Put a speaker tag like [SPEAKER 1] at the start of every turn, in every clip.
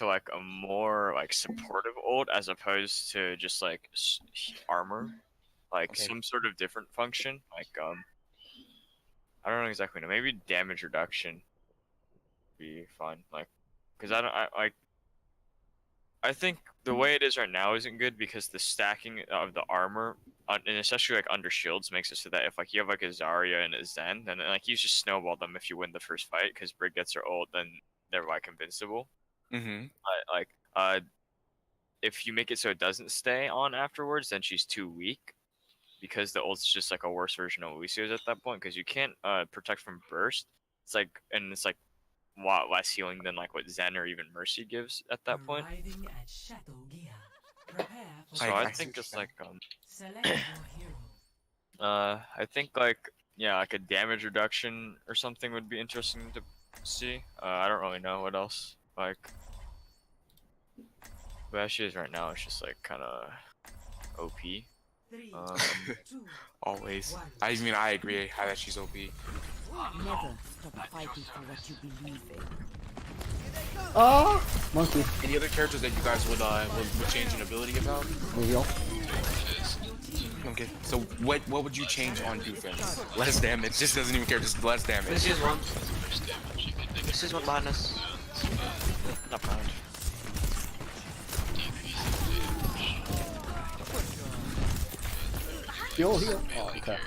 [SPEAKER 1] to like a more like supportive ult as opposed to just like armor, like some sort of different function. Like I don't know exactly. Maybe damage reduction would be fun. Like, because I think the way it is right now isn't good because the stacking of the armor, and especially like under shields, makes it so that if like you have like a Zarya and a Zen, then like you just snowball them if you win the first fight because Brig gets her ult, then they're like invincible. Like if you make it so it doesn't stay on afterwards, then she's too weak because the ult's just like a worse version of Lucius at that point because you can't protect from burst. It's like a lot less healing than like what Zen or even Mercy gives at that point. So I think just like I think like yeah, like a damage reduction or something would be interesting to see. I don't really know what else. Like, but as she is right now, it's just like kind of OP.
[SPEAKER 2] Always. I mean, I agree how that she's OP.
[SPEAKER 3] Never stop fighting for what you believe in.
[SPEAKER 4] Oh, monkey.
[SPEAKER 2] Any other characters that you guys would change an ability about?
[SPEAKER 4] Heal.
[SPEAKER 2] Okay. So what would you change on defense? Less damage. Just doesn't even care. Just less damage.
[SPEAKER 5] This is one. This is one behind us.
[SPEAKER 1] Not behind.
[SPEAKER 4] Heal. Oh, okay.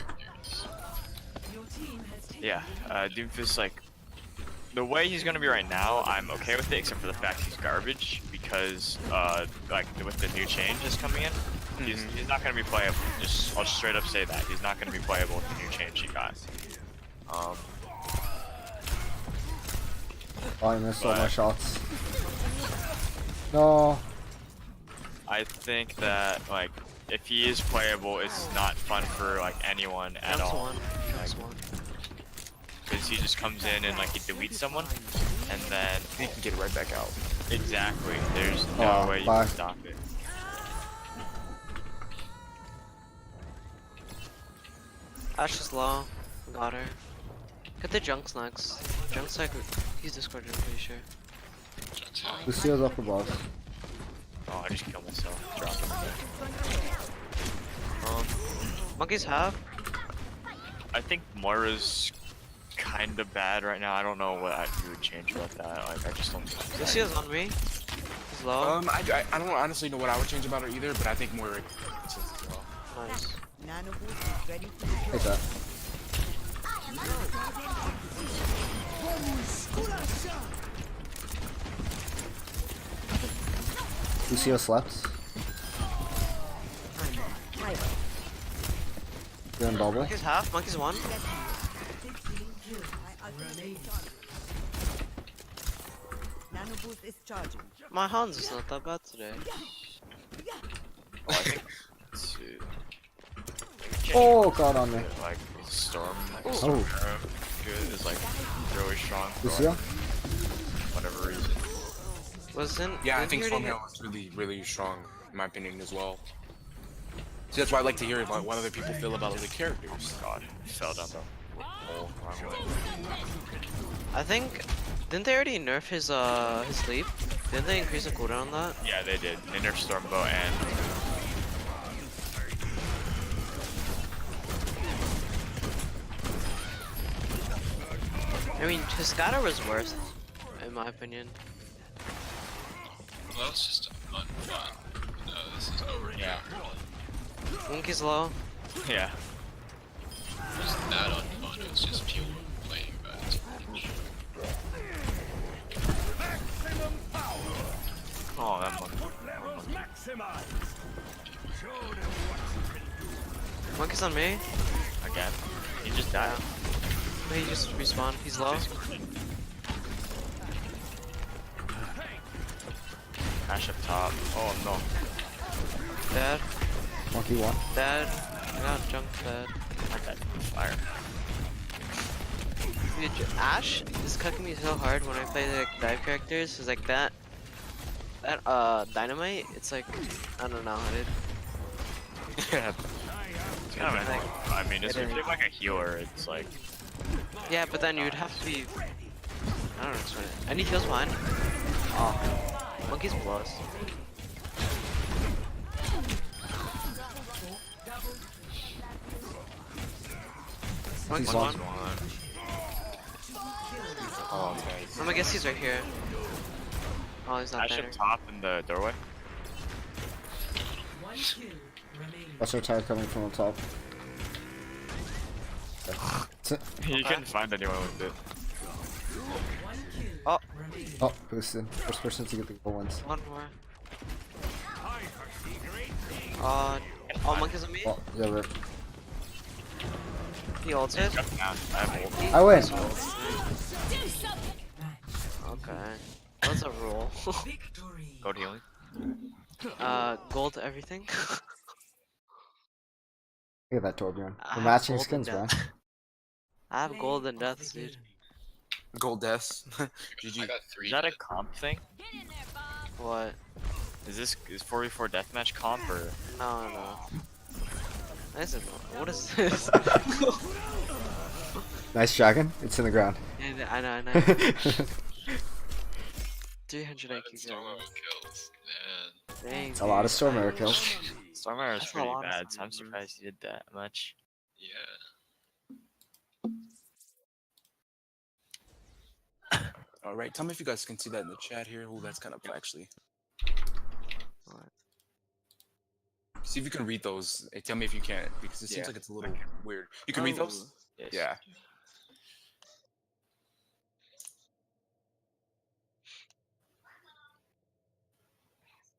[SPEAKER 1] Yeah, Doomfist, like, the way he's gonna be right now, I'm okay with it, except for the fact he's garbage, because, like, with the new changes coming in, he's not gonna be playable. I'll just straight up say that. He's not gonna be playable with the new change he got.
[SPEAKER 4] Oh, I missed all my shots. No.
[SPEAKER 1] I think that, like, if he is playable, it's not fun for, like, anyone at all. Because he just comes in and like he deletes someone, and then
[SPEAKER 2] he can get right back out.
[SPEAKER 1] Exactly. There's no way you can stop it.
[SPEAKER 5] Ash is low. Got her. Get the Junks next. Junks like he's Discord, I'm pretty sure.
[SPEAKER 4] Lucio's up above.
[SPEAKER 1] Oh, I just killed myself. Drop him.
[SPEAKER 5] Monkeys have.
[SPEAKER 1] I think Moira's kind of bad right now. I don't know what you would change about that. Like, I just don't.
[SPEAKER 5] Lucio's on me. He's low.
[SPEAKER 2] I don't honestly know what I would change about her either, but I think Moira as well.
[SPEAKER 5] Nice.
[SPEAKER 4] Take that. Lucio slept. You're in bubble.
[SPEAKER 5] Monkeys half. Monkeys one. My Hans is not that bad today.
[SPEAKER 1] Oh, I think
[SPEAKER 4] Oh god on me.
[SPEAKER 1] Like Storm. Like,
[SPEAKER 4] Oh.
[SPEAKER 1] Good is like really strong. For,
[SPEAKER 4] Lucio?
[SPEAKER 1] like, whatever reason.
[SPEAKER 2] Yeah, I think Storm is really strong in my opinion as well. So that's why I like to hear about what other people feel about other characters.
[SPEAKER 1] God, he fell down the hole.
[SPEAKER 5] I think didn't they already nerf his sleep? Didn't they increase the cooldown on that?
[SPEAKER 1] Yeah, they did. They nerfed Stormbow and
[SPEAKER 5] I mean, his scatter was worse, in my opinion.
[SPEAKER 6] Well, that's just fun. No, this is over.
[SPEAKER 1] Yeah.
[SPEAKER 5] Monkey's low.
[SPEAKER 1] Yeah.
[SPEAKER 6] It wasn't that unfun, it was just pure playing bad.
[SPEAKER 1] Oh, that
[SPEAKER 5] Monkey's on me.
[SPEAKER 1] Again. He just died.
[SPEAKER 5] He just respawned. He's low.
[SPEAKER 1] Ash up top. Oh no.
[SPEAKER 5] Dead.
[SPEAKER 4] Monkey one.
[SPEAKER 5] Dead. I got junk dead.
[SPEAKER 1] I got fire.
[SPEAKER 5] Dude, Ash is cooking me so hard when I play the dive characters. Cause like that dynamite, it's like I don't know, dude.
[SPEAKER 1] Yeah. It's kind of like, I mean, it's like a healer. It's like.
[SPEAKER 5] Yeah, but then you'd have to be. I don't know explain it. I need heals behind. Oh. he's plus.
[SPEAKER 4] He's
[SPEAKER 5] One.
[SPEAKER 4] one.
[SPEAKER 2] Oh, okay.
[SPEAKER 5] I'm gonna guess he's right here. Oh, he's not
[SPEAKER 1] Ash
[SPEAKER 5] there.
[SPEAKER 1] up top in the doorway.
[SPEAKER 4] Watch our tire coming from on top.
[SPEAKER 1] You couldn't find anyone with it.
[SPEAKER 5] Oh,
[SPEAKER 4] Oh, boosted. First person to get the goal wins.
[SPEAKER 5] one more. Oh, Monkey's on me.
[SPEAKER 4] Oh, yeah, rip.
[SPEAKER 5] He ulted.
[SPEAKER 1] Yeah, I have ult.
[SPEAKER 4] I win.
[SPEAKER 5] Okay. That's a rule.
[SPEAKER 1] Gold healing.
[SPEAKER 5] Gold everything.
[SPEAKER 4] Look at that, Torbjorn.
[SPEAKER 5] I
[SPEAKER 4] We're
[SPEAKER 5] have
[SPEAKER 4] matching
[SPEAKER 5] gold
[SPEAKER 4] skins,
[SPEAKER 5] and
[SPEAKER 4] bro.
[SPEAKER 5] death. I have gold and deaths, dude.
[SPEAKER 2] Gold deaths.
[SPEAKER 6] I
[SPEAKER 2] GG.
[SPEAKER 6] got 3.
[SPEAKER 1] Is that a comp thing?
[SPEAKER 5] What?
[SPEAKER 1] Is this 4v4 deathmatch comp or?
[SPEAKER 5] No. I said, what is this?
[SPEAKER 4] Nice dragon. It's in the ground.
[SPEAKER 5] Yeah, I know. 300 IQ.
[SPEAKER 6] Stormwind kills, man.
[SPEAKER 5] Dang.
[SPEAKER 4] A lot of
[SPEAKER 5] dude.
[SPEAKER 4] storm arrow kills.
[SPEAKER 1] Stormare is
[SPEAKER 5] That's a
[SPEAKER 1] pretty
[SPEAKER 5] lot of
[SPEAKER 1] bad, so I'm
[SPEAKER 5] numbers.
[SPEAKER 1] surprised he did that much.
[SPEAKER 6] Yeah.
[SPEAKER 2] Alright, tell me if you guys can see that in the chat here. Oh, that's kind of actually.
[SPEAKER 5] What?
[SPEAKER 2] See if you can read those. Hey, tell me if you can't, because it seems
[SPEAKER 1] Yeah.
[SPEAKER 2] like it's a little weird. You can read those?
[SPEAKER 1] Yes.
[SPEAKER 2] Yeah.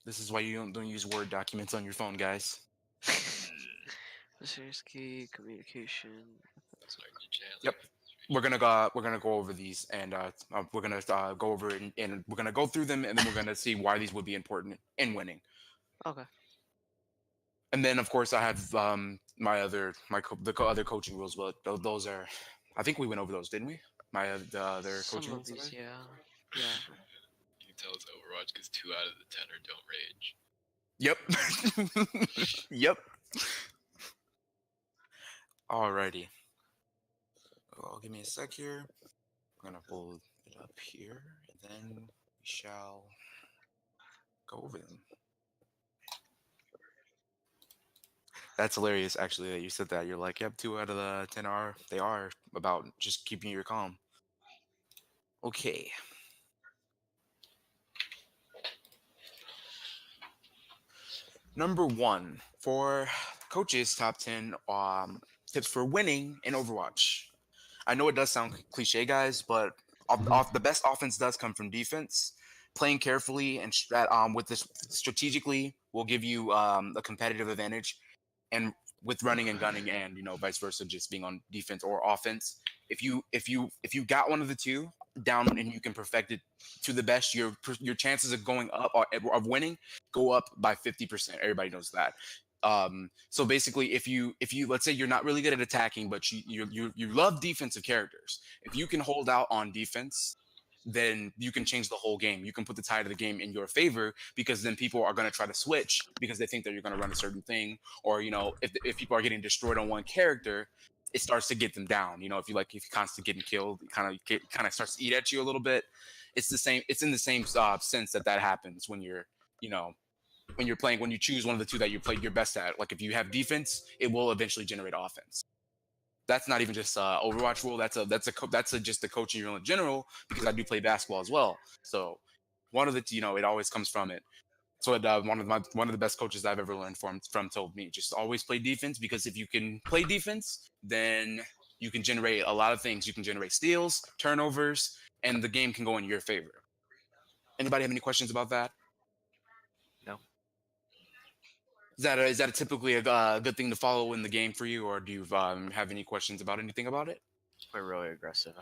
[SPEAKER 2] This is why you don't use Word documents on your phone, guys.
[SPEAKER 5] Serious key, communication.
[SPEAKER 6] Sorry, Chandler.
[SPEAKER 2] Yep. We're gonna go over these, and we're gonna go over it, and we're gonna go through them, and then we're gonna see why these would be important in winning.
[SPEAKER 5] Okay.
[SPEAKER 2] And then, of course, I have the other coaching rules, but those are, I think we went over those, didn't we? The other
[SPEAKER 5] Some
[SPEAKER 2] coaching
[SPEAKER 5] of
[SPEAKER 2] rules.
[SPEAKER 5] these,
[SPEAKER 2] already?
[SPEAKER 5] yeah.
[SPEAKER 6] You can tell it's Overwatch because 2 out of the 10 don't rage.
[SPEAKER 2] Yep. Yep. Alrighty. Well, give me a sec here. I'm gonna pull it up here, and then we shall go over them. That's hilarious, actually, that you said that. You're like, yep, 2 out of the 10 are. They are about just keeping your calm. Okay. Number 1 for coaches' top 10 tips for winning in Overwatch. I know it does sound cliche, guys, but the best offense does come from defense. Playing carefully and with this strategically will give you a competitive advantage, and with running and gunning, and vice versa, just being on defense or offense. If you got one of the two down and you can perfect it to the best, your chances of going up of winning go up by 50%. Everybody knows that. So basically, if you let's say you're not really good at attacking, but you love defensive characters, if you can hold out on defense, then you can change the whole game. You can put the tide of the game in your favor, because then people are going to try to switch because they think that you're going to run a certain thing, or if people are getting destroyed on one character, it starts to get them down. If you're constantly getting killed, it kind of starts to eat at you a little bit. It's in the same sense that happens when you're when you choose one of the two that you're best at. Like if you have defense, it will eventually generate offense. That's not even just Overwatch rule. That's just the coaching rule in general, because I do play basketball as well. So one of the it always comes from it. So one of the best coaches I've ever learned from told me, just always play defense, because if you can play defense, then you can generate a lot of things. You can generate steals, turnovers, and the game can go in your favor. Anybody have any questions about that?
[SPEAKER 1] No.
[SPEAKER 2] Is that typically a good thing to follow in the game for you, or do you have any questions about anything about it?
[SPEAKER 1] Play really aggressive.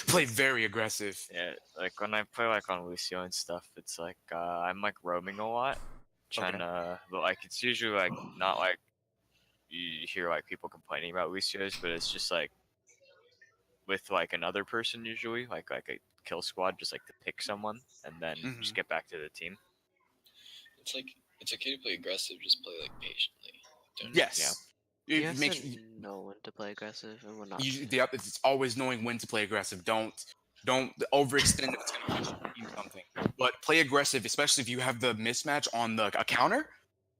[SPEAKER 2] Play very aggressive.
[SPEAKER 1] Yeah, like when I play like on Lucio and stuff, it's like I'm like roaming a lot, trying to, but like it's usually like not like you hear like people complaining about Lucios, but it's just like with like another person usually, like a kill squad, just like to pick someone and then just get back to the team.
[SPEAKER 6] It's okay to play aggressive, just play like patiently.
[SPEAKER 2] Yes.
[SPEAKER 5] You have to know when to play aggressive and when not.
[SPEAKER 2] It's always knowing when to play aggressive. Don't Don't overextend if it's going to cost your team something. But play aggressive, especially if you have the mismatch on a counter.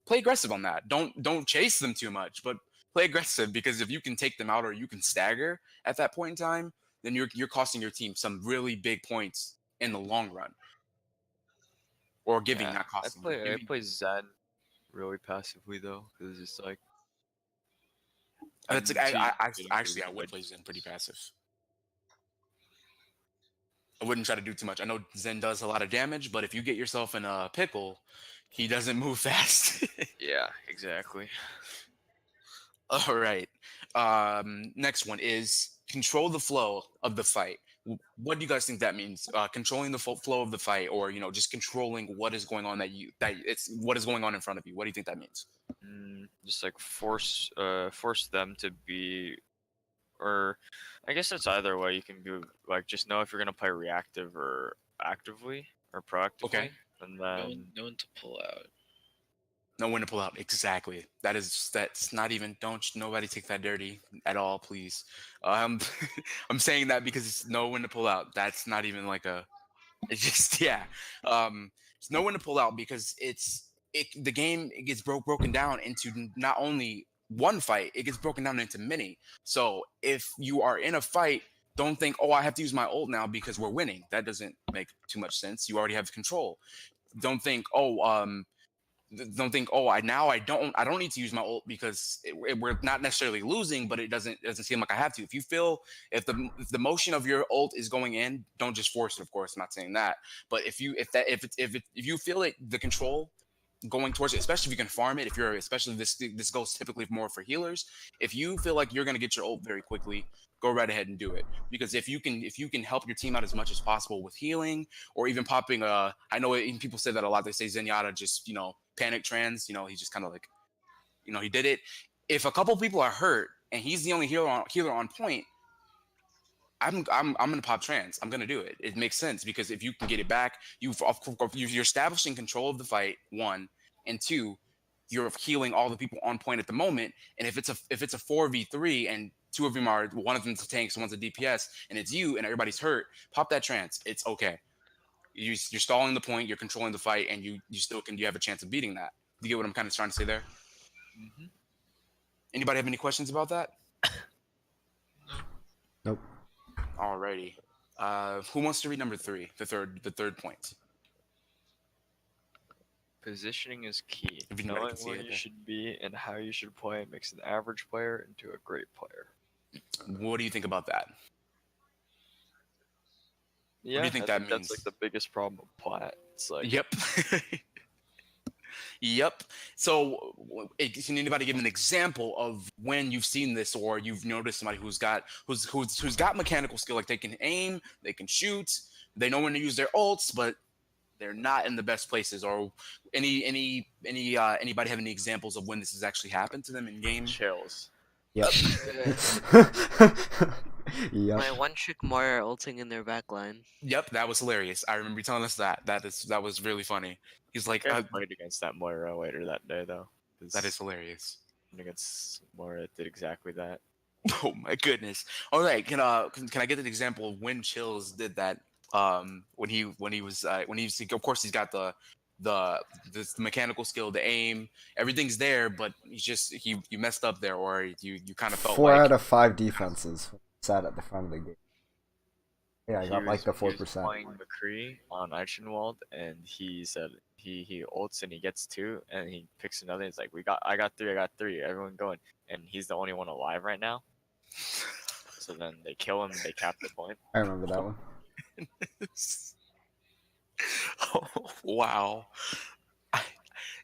[SPEAKER 2] Play aggressive on that. Don't chase them too much, but play aggressive, because if you can take them out or you can stagger at that point in time, then you're costing your team some really big points in the long run. Or giving,
[SPEAKER 1] Yeah,
[SPEAKER 2] not costing.
[SPEAKER 1] I
[SPEAKER 2] Giving.
[SPEAKER 1] play Zen really passively though, because it's like
[SPEAKER 2] That's
[SPEAKER 1] I'm
[SPEAKER 2] like, I
[SPEAKER 1] getting
[SPEAKER 2] actually
[SPEAKER 1] pretty
[SPEAKER 2] I would
[SPEAKER 1] good.
[SPEAKER 2] play Zen pretty passive. I wouldn't try to do too much. I know Zen does a lot of damage, but if you get yourself in a pickle, he doesn't move fast.
[SPEAKER 1] Yeah, exactly.
[SPEAKER 2] All right. Next one is control the flow of the fight. What do you guys think that means? Controlling the flow of the fight, or just controlling what is going on that it's what is going on in front of you. What do you think that means?
[SPEAKER 1] Just like force them to be, or I guess it's either way. You can do like just know if you're gonna play reactive or actively or proactively,
[SPEAKER 2] Okay.
[SPEAKER 1] and
[SPEAKER 6] No
[SPEAKER 1] then
[SPEAKER 6] one, no one to pull out.
[SPEAKER 2] Know when to pull out. Exactly. That's not even. Don't nobody take that dirty at all, please. Um, I'm saying that because it's know when to pull out. That's not even like a. It's just yeah. It's know when to pull out because the game it gets broken down into not only one fight, it gets broken down into many. So if you are in a fight, don't think, oh, I have to use my ult now because we're winning. That doesn't make too much sense. You already have control. Don't think, don't think, oh, I don't need to use my ult because we're not necessarily losing, but it doesn't seem like I have to. If you feel if the motion of your ult is going in, don't just force it. Of course, I'm not saying that, but if you feel it, the control going towards it, especially if you can farm it, especially this goes typically more for healers. If you feel like you're gonna get your ult very quickly, go right ahead and do it, because if you can help your team out as much as possible with healing or even popping I know even people say that a lot. They say Zenyatta just panic trans, he just kind of like he did it. If a couple people are hurt and he's the only healer on point, I'm gonna pop trans. I'm gonna do it. It makes sense because if you can get it back, you're establishing control of the fight, one, and two, you're healing all the people on point at the moment. And if it's a 4v3 and one of them's a tank, one's a DPS, and it's you and everybody's hurt, pop that trans. It's okay. You're stalling the point, you're controlling the fight, and you have a chance of beating that. You get what I'm kind of trying to say there?
[SPEAKER 1] Mhm.
[SPEAKER 2] Anybody have any questions about that?
[SPEAKER 4] Nope.
[SPEAKER 2] Alrighty. Who wants to read number 3? The third point.
[SPEAKER 1] Positioning is key.
[SPEAKER 2] If anybody
[SPEAKER 1] Knowing
[SPEAKER 2] can see
[SPEAKER 1] where
[SPEAKER 2] it
[SPEAKER 1] you
[SPEAKER 2] there.
[SPEAKER 1] should be and how you should play makes an average player into a great player.
[SPEAKER 2] What do you think about that?
[SPEAKER 1] Yeah,
[SPEAKER 2] do you think
[SPEAKER 1] I
[SPEAKER 2] that
[SPEAKER 1] think that's
[SPEAKER 2] means?
[SPEAKER 1] like the biggest problem with Plat. It's like
[SPEAKER 2] Yep. Yep. So, can anybody give an example of when you've seen this, or you've noticed somebody who's got mechanical skill, like they can aim, they can shoot, they know when to use their ults, but they're not in the best places? Or anybody have any examples of when this has actually happened to them in game?
[SPEAKER 1] chills.
[SPEAKER 4] Yep. Yep.
[SPEAKER 5] My one trick Moira ulting in their backline.
[SPEAKER 2] Yep, that was hilarious. I remember you telling us that. That was really funny. He's like,
[SPEAKER 1] I played against that Moira later that day though. 'Cause
[SPEAKER 2] that is hilarious.
[SPEAKER 1] against Moira did exactly that.
[SPEAKER 2] Oh my goodness. All right, can I get an example of when Chills did that? When he was of course he's got the mechanical skill, the aim, everything's there, but you messed up there, or you kind of felt
[SPEAKER 4] 4
[SPEAKER 2] like
[SPEAKER 4] out of 5 defenses sat at the front of the game. Yeah, I got like the
[SPEAKER 1] He was
[SPEAKER 4] 4%.
[SPEAKER 1] playing McCree on Eichenwald, and he said he ults and he gets 2, and he picks another. He's like, I got 3, everyone going, and he's the only one alive right now. So then they kill him, they cap the point.
[SPEAKER 4] I remember that one.
[SPEAKER 2] oh, wow.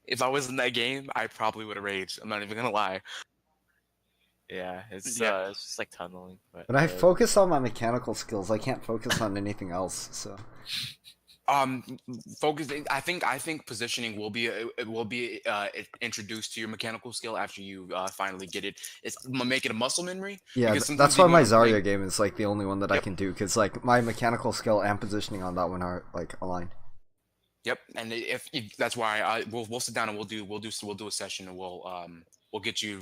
[SPEAKER 2] If I was in that game, I probably would have raged. I'm not even gonna lie.
[SPEAKER 1] Yeah, it's just like tunneling.
[SPEAKER 4] When I focus on my mechanical skills, I can't focus on anything else. So
[SPEAKER 2] Focusing. I think positioning will be introduced to your mechanical skill after you finally get it. It's make it a muscle memory.
[SPEAKER 4] yeah,
[SPEAKER 2] because
[SPEAKER 4] that's
[SPEAKER 2] sometimes
[SPEAKER 4] why
[SPEAKER 2] even
[SPEAKER 4] my
[SPEAKER 2] when I'm
[SPEAKER 4] Zarya
[SPEAKER 2] playing-
[SPEAKER 4] game is like the only one that I
[SPEAKER 2] Yep.
[SPEAKER 4] can do, because like my mechanical skill and positioning on that one are like aligned.
[SPEAKER 2] Yep, and if that's why we'll sit down and we'll do a session, and We'll get you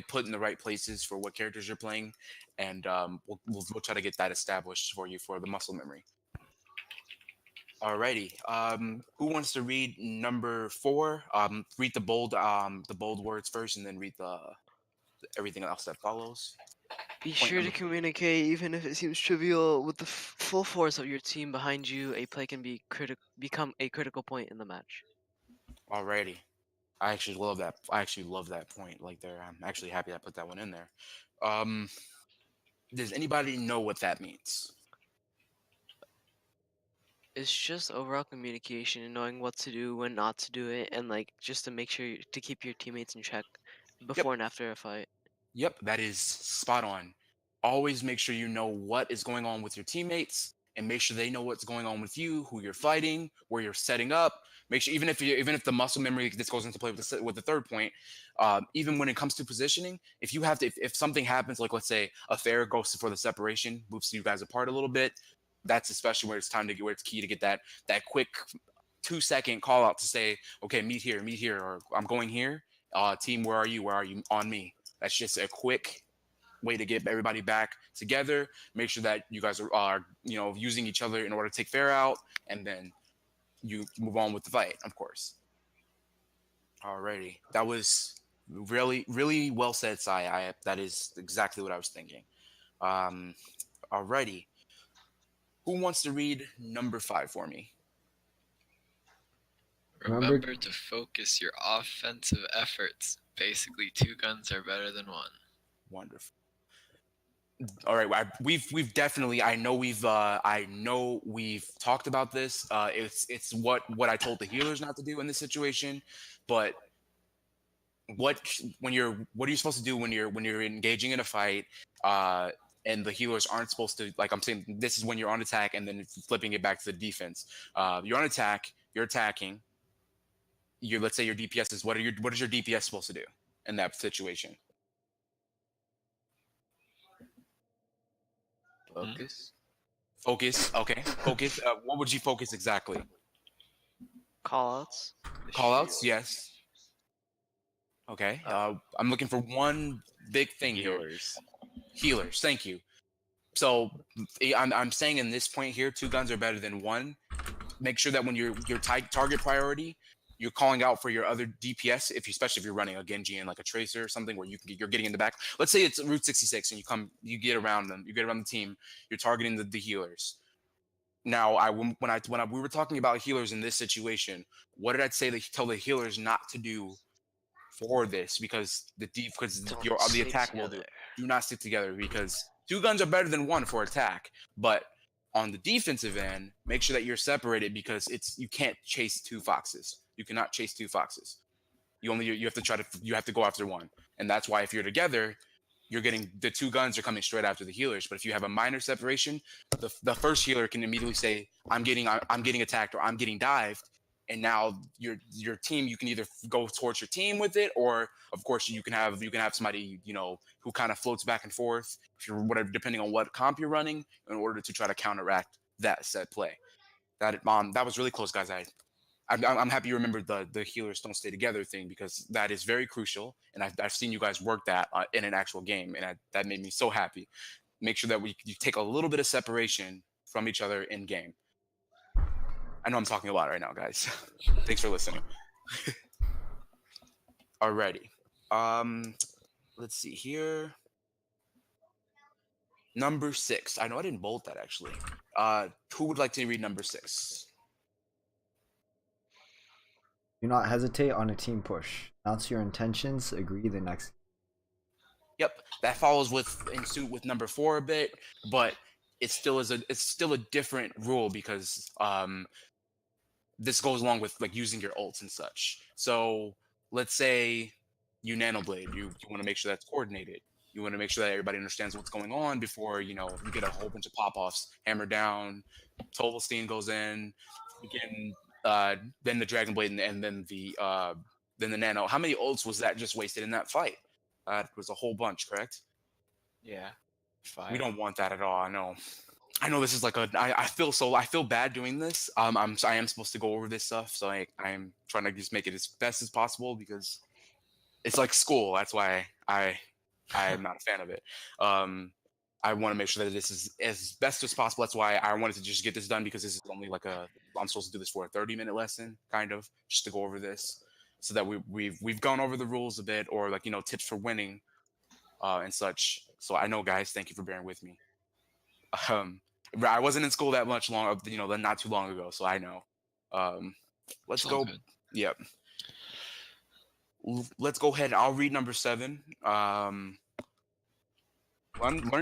[SPEAKER 2] put in the right places for what characters you're playing, and we'll try to get that established for you for the muscle memory. Alrighty. Who wants to read number 4? Read the bold words first, and then read the everything else that follows.
[SPEAKER 5] Be
[SPEAKER 2] Point
[SPEAKER 5] sure to
[SPEAKER 2] number 4.
[SPEAKER 5] communicate, even if it seems trivial. With the full force of your team behind you, a play can become a critical point in the match.
[SPEAKER 2] Alrighty. I actually love that. I actually love that point like there. I'm actually happy I put that one in there. Um, does anybody know what that means?
[SPEAKER 5] It's just overall communication and knowing what to do, when not to do it, and like just to make sure to keep your teammates in check before and after a fight.
[SPEAKER 2] Yep, that is spot on. Always make sure you know what is going on with your teammates, and make sure they know what's going on with you, who you're fighting, where you're setting up. Make sure even if the muscle memory, this goes into play with the third point. Even when it comes to positioning, if you have to, if something happens, like let's say a fair goes for the separation, moves you guys apart a little bit. That's especially where it's time to get where it's key to get that quick 2-second call out to say, okay, meet here, or I'm going here. Team, where are you? Where are you? On me. That's just a quick way to get everybody back together. Make sure that you guys are using each other in order to take fair out, and then you move on with the fight, of course. Alrighty, that was really, really well said, Sai. That is exactly what I was thinking. Alrighty, who wants to read number 5 for me?
[SPEAKER 6] Remember to focus your offensive efforts. Basically, 2 guns are better than 1.
[SPEAKER 2] Wonderful. All right, we've definitely. I know we've talked about this. It's what I told the healers not to do in this situation, but what are you supposed to do when you're engaging in a fight? And the healers aren't supposed to, like I'm saying, this is when you're on attack and then flipping it back to the defense. You're on attack, you're attacking. Let's say your DPS is what is your DPS supposed to do in that situation?
[SPEAKER 1] Focus.
[SPEAKER 2] Focus. Okay. Focus. What would you focus exactly?
[SPEAKER 5] Callouts.
[SPEAKER 2] Callouts. Yes. Okay. I'm looking for one big thing here. Healers. Thank you. So I'm saying in this point here, 2 guns are better than 1. Make sure that when your target priority, you're calling out for your other DPS, especially if you're running a Genji and like a Tracer or something where you're getting in the back. Let's say it's Route 66 and you get around them, you get around the team, you're targeting the healers. Now, we were talking about healers in this situation, what did I say to tell the healers not to do for this? Because the attack will do not stick together, because 2 guns are better than 1 for attack, but on the defensive end, make sure that you're separated, because you can't chase 2 foxes. You cannot chase 2 foxes. You have to go after 1. And that's why if you're together, you're getting the 2 guns are coming straight after the healers. But if you have a minor separation, the first healer can immediately say, I'm getting attacked, or I'm getting dived. And now your team, you can either go towards your team with it, or of course you can have somebody who kind of floats back and forth, if you're whatever, depending on what comp you're running, in order to try to counteract that set play. That was really close, guys. I'm happy you remembered the healers don't stay together thing, because that is very crucial, and I've seen you guys work that in an actual game, and that made me so happy. Make sure that you take a little bit of separation from each other in game. I know I'm talking a lot right now, guys. Thanks for listening. Alrighty. Let's see here. Number 6. I know I didn't bold that actually. Who would like to read number 6?
[SPEAKER 4] Do not hesitate on a team push. Announce your intentions. Agree the next.
[SPEAKER 2] Yep, that follows in suit with number 4 a bit, but it's still a different rule, because this goes along with like using your ults and such. So let's say you nanoblade, you want to make sure that's coordinated. You want to make sure that everybody understands what's going on before you get a whole bunch of pop-offs. Hammer down, Tovelstein goes in, then the Dragon Blade, and then the Nano. How many ults was that just wasted in that fight? It was a whole bunch, correct?
[SPEAKER 1] Yeah. 5.
[SPEAKER 2] We don't want that at all. I know this is like I feel bad doing this. I am supposed to go over this stuff, so I'm trying to just make it as best as possible, because it's like school. That's why I'm not a fan of it. I want to make sure that this is as best as possible. That's why I wanted to just get this done, because this is only like I'm supposed to do this for a 30-minute lesson, kind of, just to go over this, so that we've gone over the rules a bit, or like, tips for winning, and such. So I know, guys, thank you for bearing with me. Um, I wasn't in school that much long, not too long ago, so I know. Let's
[SPEAKER 6] It's all
[SPEAKER 2] go.
[SPEAKER 6] good.
[SPEAKER 2] Yep. Let's go ahead. I'll read number 7. Learn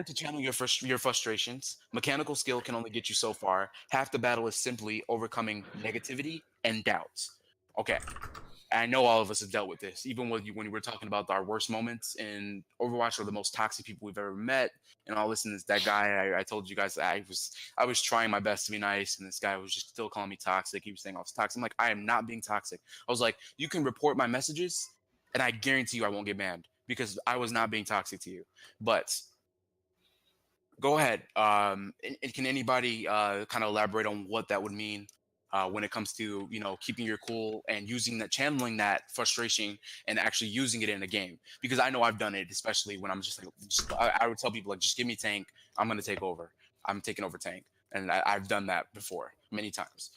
[SPEAKER 2] to channel your frustrations. Mechanical skill can only get you so far. Half the battle is simply overcoming negativity and doubts. Okay. I know all of us have dealt with this, even when you were talking about our worst moments in Overwatch, or the most toxic people we've ever met, and all this. And that guy, I told you guys, I was trying my best to be nice, and this guy was just still calling me toxic. He was saying I was toxic. I'm like, I am not being toxic. I was like, you can report my messages, and I guarantee you I won't get banned, because I was not being toxic to you. But go ahead. And can anybody kind of elaborate on what that would mean when it comes to keeping your cool and channeling that frustration and actually using it in a game? Because I know I've done it, especially when I'm just like, I would tell people, like, just give me tank. I'm gonna take over. I'm taking over tank, and I've done that before many times.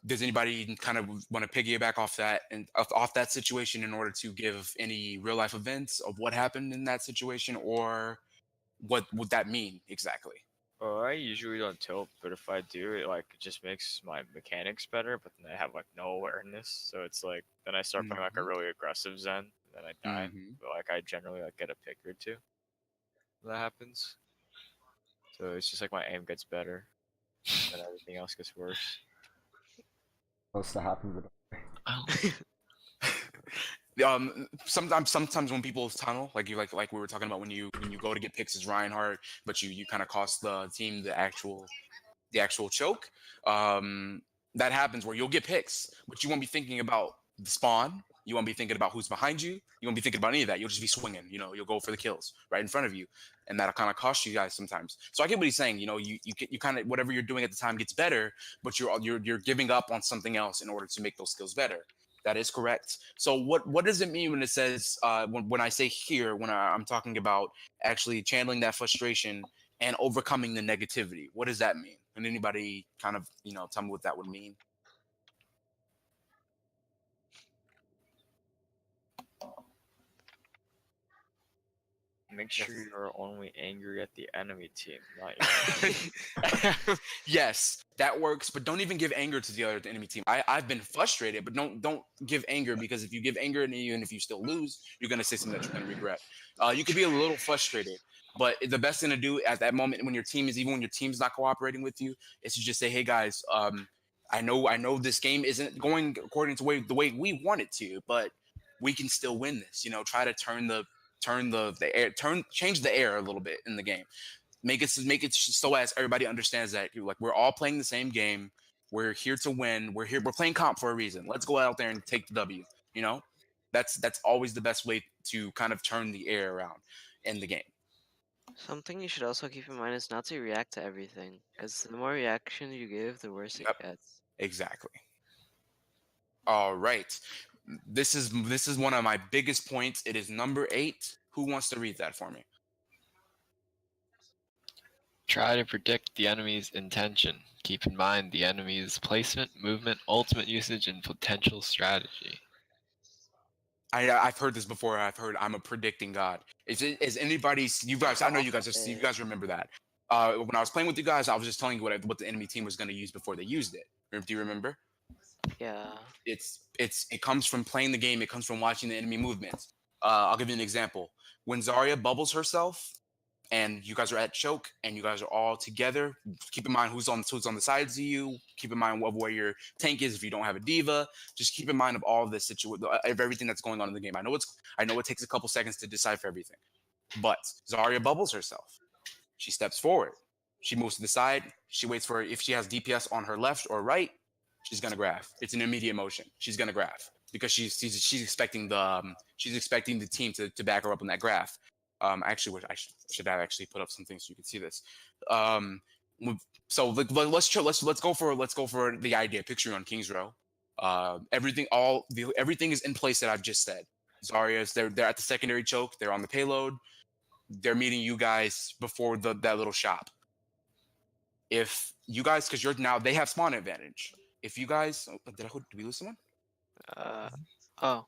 [SPEAKER 2] Does anybody kind of want to piggyback off that and off that situation in order to give any real life events of what happened in that situation, or what would that mean exactly?
[SPEAKER 1] Well, I usually don't tilt, but if I do, it just makes my mechanics better. But then I have like no awareness, so it's like then I start playing like a
[SPEAKER 2] Mhm.
[SPEAKER 1] really aggressive Zen, then I die.
[SPEAKER 2] Mhm.
[SPEAKER 1] But like I generally like get a pick or two when that happens. So it's just like my aim gets better, and everything else gets worse.
[SPEAKER 4] Supposed to happen, but
[SPEAKER 6] Oh,
[SPEAKER 2] Sometimes when people tunnel, like we were talking about, when you go to get picks as Reinhardt, but you kind of cost the team the actual choke. Um, that happens where you'll get picks, but you won't be thinking about the spawn. You won't be thinking about who's behind you. You won't be thinking about any of that. You'll just be swinging. You'll go for the kills right in front of you, and that'll kind of cost you guys sometimes. So I get what he's saying. You kind of, whatever you're doing at the time gets better, but you're giving up on something else in order to make those skills better. That is correct. So what does it mean when it says when I say here, when I'm talking about actually channeling that frustration and overcoming the negativity? What does that mean? And anybody kind of tell me what that would mean?
[SPEAKER 1] Make
[SPEAKER 2] Yes.
[SPEAKER 1] sure you're only angry at the enemy team, not your.
[SPEAKER 2] Yes, that works, but don't even give anger to the other enemy team. I've been frustrated, but don't give anger, because if you give anger, and even if you still lose, you're gonna say something that you're gonna regret. You could be a little frustrated, but the best thing to do at that moment, when your team's not cooperating with you, is to just say, "Hey guys, I know this game isn't going according to the way we want it to, but we can still win this. Try to change the air a little bit in the game. Make it so as everybody understands that we're all playing the same game. We're here to win. We're playing comp for a reason. Let's go out there and take the W. You know, that's always the best way to kind of turn the air around in the game.
[SPEAKER 5] Something you should also keep in mind is not to react to everything, because the more reaction you give, the worse it
[SPEAKER 2] Yep,
[SPEAKER 5] gets.
[SPEAKER 2] exactly. All right. This is one of my biggest points. It is number 8. Who wants to read that for me?
[SPEAKER 6] try to predict the enemy's intention. Keep in mind the enemy's placement, movement, ultimate usage, and potential strategy.
[SPEAKER 2] I've heard this before. I'm a predicting god. Is anybody, you guys? I know you guys remember that. When I was playing with you guys, I was just telling you what the enemy team was going to use before they used it. Do you remember?
[SPEAKER 5] Yeah.
[SPEAKER 2] It comes from playing the game. It comes from watching the enemy movements. I'll give you an example. When Zarya bubbles herself, and you guys are at choke, and you guys are all together, keep in mind who's on the sides of you. Keep in mind where your tank is if you don't have a diva. Just keep in mind of all this situation, of everything that's going on in the game. I know it takes a couple seconds to decipher everything, but Zarya bubbles herself. She steps forward. She moves to the side. She waits for, if she has DPS on her left or right, she's gonna graph. It's an immediate motion. She's gonna graph because she's expecting the team to back her up on that graph. Actually, I should have actually put up some things so you can see this. So let's go for the idea. Picture on Kings Row. Everything is in place that I've just said. Zarya's they're at the secondary choke. They're on the payload. They're meeting you guys before that little shop. If you guys, because you're now they have spawn advantage. If you guys, did we lose someone?
[SPEAKER 5] Oh,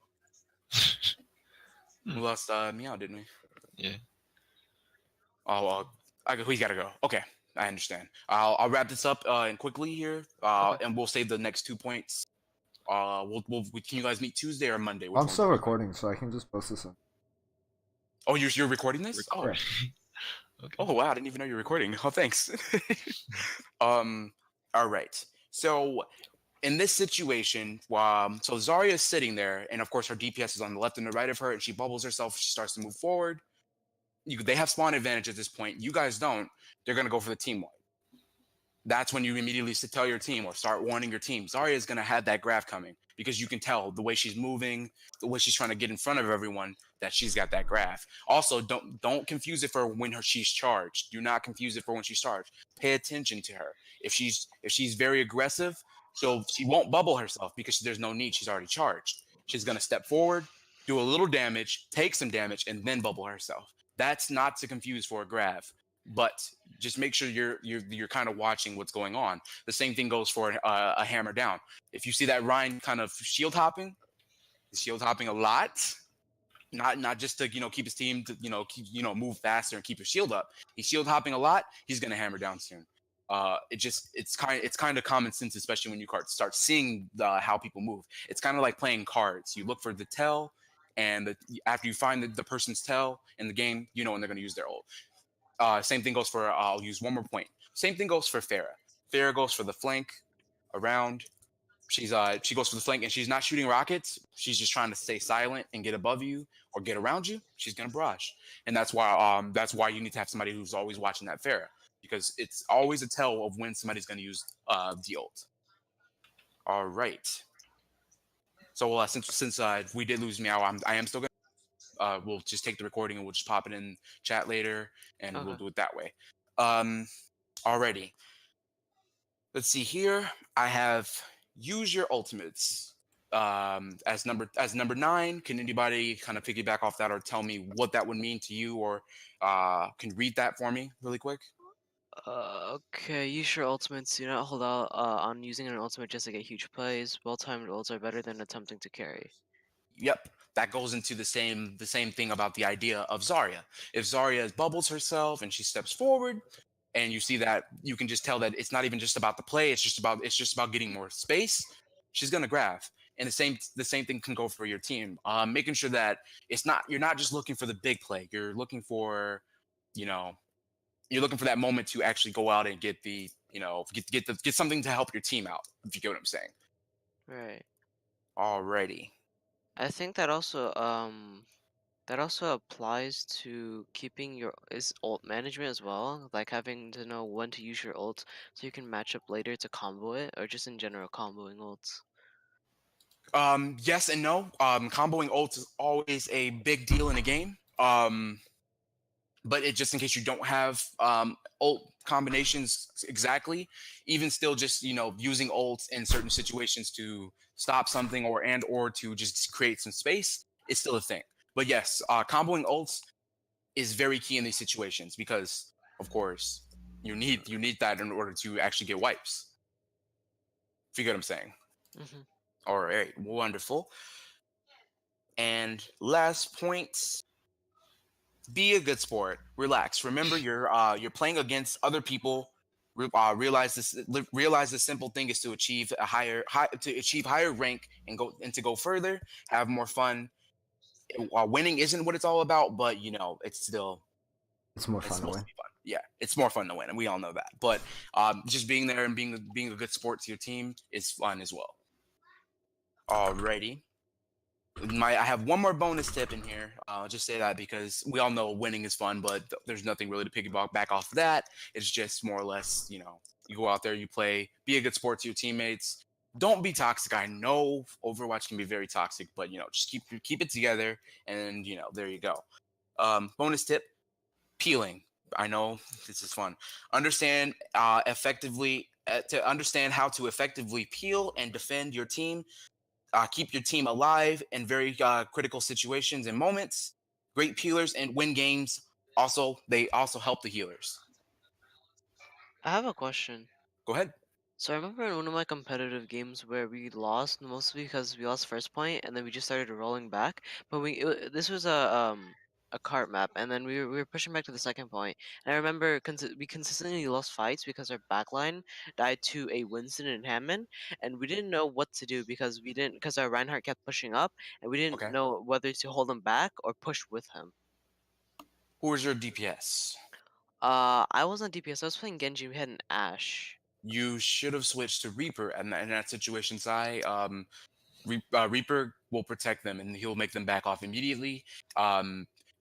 [SPEAKER 2] We lost Meow, didn't we?
[SPEAKER 6] Yeah.
[SPEAKER 2] Oh, we gotta go. Okay, I understand. I'll wrap this up and quickly here,
[SPEAKER 5] Okay.
[SPEAKER 2] and we'll save the next 2 points. Can you guys meet Tuesday or Monday? Which
[SPEAKER 4] I'm
[SPEAKER 2] one's
[SPEAKER 4] still
[SPEAKER 2] better?
[SPEAKER 4] recording, so I can just post this in.
[SPEAKER 2] Oh, you're recording this?
[SPEAKER 6] Record. Okay.
[SPEAKER 2] Oh wow, I didn't even know you're recording. Oh, thanks. All right. So in this situation, so Zarya is sitting there, and of course her DPS is on the left and the right of her, and she bubbles herself. She starts to move forward. They have spawn advantage at this point. You guys don't. They're gonna go for the team wipe. That's when you immediately tell your team or start warning your team. Zarya is gonna have that graph coming because you can tell the way she's moving, the way she's trying to get in front of everyone, that she's got that graph. Also, don't confuse it for when she's charged. Do not confuse it for when she's charged. Pay attention to her. If she's very aggressive, she won't bubble herself because there's no need. She's already charged. She's gonna step forward, do a little damage, take some damage, and then bubble herself. That's not to confuse for a graph, but just make sure you're kind of watching what's going on. The same thing goes for a hammer down. If you see that Ryan kind of shield hopping a lot, not just to keep his team to move faster and keep his shield up. He's shield hopping a lot. He's gonna hammer down soon. It's kind of common sense, especially when you start seeing how people move. It's kind of like playing cards. You look for the tell, and after you find the person's tell in the game, you know when they're gonna use their ult. Same thing goes for, I'll use one more point. Same thing goes for Pharah. Pharah goes for the flank around. She goes for the flank and she's not shooting rockets. She's just trying to stay silent and get above you or get around you. She's gonna barrage. And that's why you need to have somebody who's always watching that Pharah, because it's always a tell of when somebody's gonna use the ult. All right. So since we did lose Meow, I am still gonna we'll just take the recording and we'll just pop it in chat later, and we'll
[SPEAKER 5] Okay.
[SPEAKER 2] do it that way. Alrighty. Let's see here. I have use your ultimates. As number 9. Can anybody kind of piggyback off that or tell me what that would mean to you, or can read that for me really quick?
[SPEAKER 5] Okay, use your ultimates. Do not hold out on using an ultimate just to get huge plays. Well-timed ults are better than attempting to carry.
[SPEAKER 2] Yep, that goes into the same thing about the idea of Zarya. If Zarya bubbles herself and she steps forward, and you see that, you can just tell that it's not even just about the play. It's just about getting more space. She's gonna graph, and the same thing can go for your team. Making sure that you're not just looking for the big play. You're looking for, that moment to actually go out and get the get something to help your team out. If you get what I'm saying.
[SPEAKER 5] Right.
[SPEAKER 2] Alrighty.
[SPEAKER 5] I think that also applies to keeping your ult management as well, like having to know when to use your ult so you can match up later to combo it, or just in general comboing ults.
[SPEAKER 2] Yes and no. Comboing ults is always a big deal in a game. But just in case you don't have ult combinations exactly, even still, just using ults in certain situations to stop something or to just create some space is still a thing. But yes, comboing ults is very key in these situations because, of course, you need that in order to actually get wipes. If you get what I'm saying.
[SPEAKER 5] Mm-hmm.
[SPEAKER 2] All right, wonderful. And last point. Be a good sport. Relax. Remember, you're playing against other people. Realize the simple thing is to achieve higher rank and to go further, have more fun. Winning isn't what it's all about, but it's still
[SPEAKER 4] It's more
[SPEAKER 2] it's
[SPEAKER 4] fun to
[SPEAKER 2] supposed
[SPEAKER 4] win.
[SPEAKER 2] to be fun. Yeah, it's more fun to win, and we all know that. But just being there and being a good sport to your team is fun as well. Alrighty. I have one more bonus tip in here. I'll just say that because we all know winning is fun, but there's nothing really to piggyback back off of that. It's just more or less, you go out there, you play, be a good sport to your teammates. Don't be toxic. I know Overwatch can be very toxic, but just keep it together, and there you go. Bonus tip: peeling. I know this is fun. Understand effectively to understand how to effectively peel and defend your team. keep your team alive in very critical situations and moments. Great peelers and win games. Also, they also help the healers.
[SPEAKER 5] I have a question.
[SPEAKER 2] Go ahead.
[SPEAKER 5] So I remember in one of my competitive games where we lost mostly because we lost first point and then we just started rolling back. But this was a cart map and then we were pushing back to the second point. And I remember we consistently lost fights because our backline died to a Winston and Hammond and we didn't know what to do because our Reinhardt kept pushing up and we didn't
[SPEAKER 2] Okay.
[SPEAKER 5] know whether to hold him back or push with him.
[SPEAKER 2] Who was your DPS?
[SPEAKER 5] I wasn't DPS. I was playing Genji. We had an Ash.
[SPEAKER 2] You should have switched to Reaper in that situation, Sai. Reaper will protect them and he'll make them back off immediately.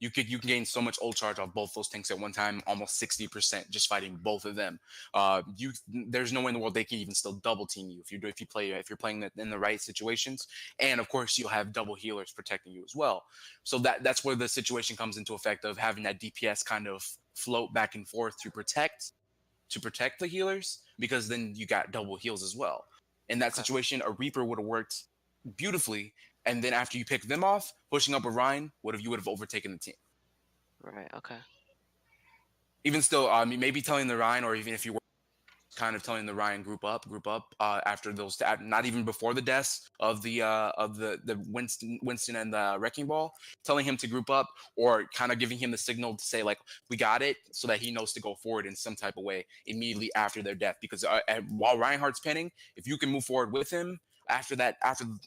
[SPEAKER 2] You can gain so much ult charge off both those tanks at one time, almost 60% just fighting both of them. There's no way in the world they can even still double team you if you're playing in the right situations. And of course you'll have double healers protecting you as well. So that's where the situation comes into effect of having that DPS kind of float back and forth to protect the healers, because then you got double heals as well. In that
[SPEAKER 5] Okay.
[SPEAKER 2] situation, a Reaper would have worked beautifully, and then after you pick them off, pushing up a Ryan you would have overtaken the team.
[SPEAKER 5] Right. Okay.
[SPEAKER 2] Even still, maybe telling the Ryan, or even if you were kind of telling the Ryan group up after those, not even before the deaths of the Winston and the Wrecking Ball, telling him to group up, or kind of giving him the signal to say like we got it, so that he knows to go forward in some type of way immediately after their death. Because while Reinhardt's pinning, if you can move forward with him after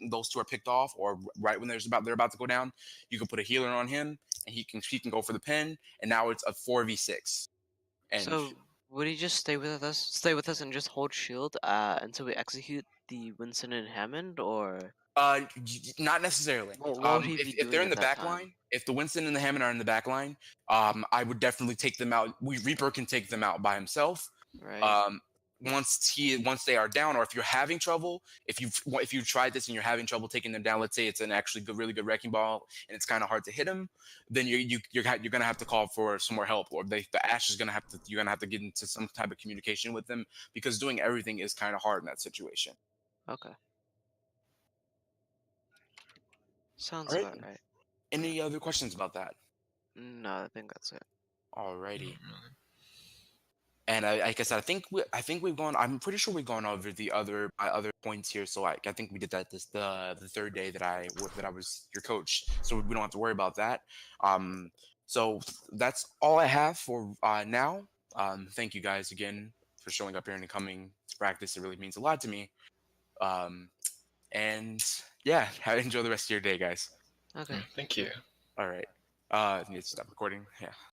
[SPEAKER 2] those two are picked off, or right when they're about to go down, you can put a healer on him and he can go for the pin, and now it's a 4v6. And
[SPEAKER 5] So would he just stay with us, and just hold shield until we execute the Winston and Hammond, or
[SPEAKER 2] not necessarily.
[SPEAKER 5] what would he be
[SPEAKER 2] If they're
[SPEAKER 5] doing
[SPEAKER 2] in
[SPEAKER 5] at
[SPEAKER 2] the
[SPEAKER 5] that
[SPEAKER 2] back
[SPEAKER 5] time?
[SPEAKER 2] line, if the Winston and the Hammond are in the back line, I would definitely take them out. Reaper can take them out by himself.
[SPEAKER 5] Right.
[SPEAKER 2] Um, once they are down, or if you're having trouble, if you tried this and you're having trouble taking them down, let's say it's an actually really good Wrecking Ball and it's kind of hard to hit them, then you're gonna have to call for some more help, or the Ash is you're gonna have to get into some type of communication with them, because doing everything is kind of hard in that situation.
[SPEAKER 5] Okay.
[SPEAKER 2] All
[SPEAKER 5] Sounds
[SPEAKER 2] right.
[SPEAKER 5] about right.
[SPEAKER 2] Any other questions about that?
[SPEAKER 5] No, I think that's it.
[SPEAKER 2] Alrighty. And like I said, I think we've gone. I'm pretty sure we've gone over the other points here. So I think we did that the third day that I was your coach. So we don't have to worry about that. So that's all I have for now. Thank you guys again for showing up here and coming to practice. It really means a lot to me. And yeah, enjoy the rest of your day, guys.
[SPEAKER 5] Okay.
[SPEAKER 6] Thank you.
[SPEAKER 2] All right. Need to stop recording. Yeah.